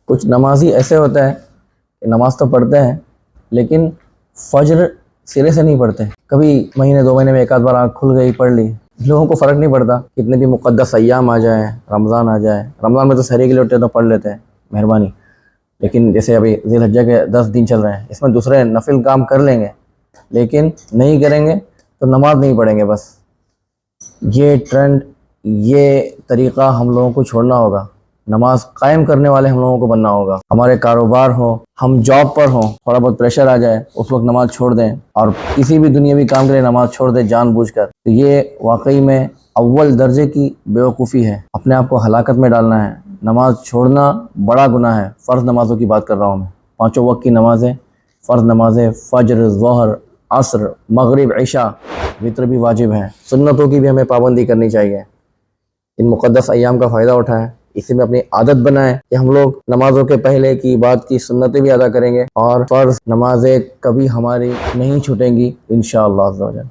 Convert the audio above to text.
کچھ نمازی ایسے ہوتا ہے کہ نماز تو پڑھتے ہیں لیکن فجر سرے سے نہیں پڑھتے، کبھی مہینے 2 مہینے میں ایک آدھ بار آنکھ کھل گئی پڑھ لی، لوگوں کو فرق نہیں پڑتا، کتنے بھی مقدس ایام آ جائیں، رمضان آ جائے، رمضان میں تو سحری کے لیے اٹھتے تو پڑھ لیتے ہیں مہربانی، لیکن جیسے ابھی ذی الحجہ کے 10 دن چل رہے ہیں، اس میں دوسرے نفل کام کر لیں گے لیکن نہیں کریں گے تو نماز نہیں پڑھیں گے۔ بس یہ ٹرینڈ، یہ طریقہ ہم لوگوں کو چھوڑنا ہوگا، نماز قائم کرنے والے ہم لوگوں کو بننا ہوگا۔ ہمارے کاروبار ہو، ہم جاب پر ہوں، تھوڑا بہت پریشر آ جائے اس وقت نماز چھوڑ دیں، اور کسی بھی دنیاوی کام کے لیے نماز چھوڑ دیں جان بوجھ کر، تو یہ واقعی میں اول درجے کی بیوقوفی ہے، اپنے آپ کو ہلاکت میں ڈالنا ہے۔ نماز چھوڑنا بڑا گناہ ہے۔ فرض نمازوں کی بات کر رہا ہوں میں، 5 وقت کی نمازیں، فرض نمازیں، فجر، ظہر، عصر، مغرب، عشاء، وتر بھی واجب ہیں۔ سنتوں کی بھی ہمیں پابندی کرنی چاہیے۔ ان مقدس ایام کا فائدہ اٹھائیں، اسی میں اپنی عادت بنائیں کہ ہم لوگ نمازوں کے پہلے کی بعد کی سنتیں بھی ادا کریں گے، اور فرض نمازیں کبھی ہماری نہیں چھوٹیں گی انشاءاللہ عز و جل۔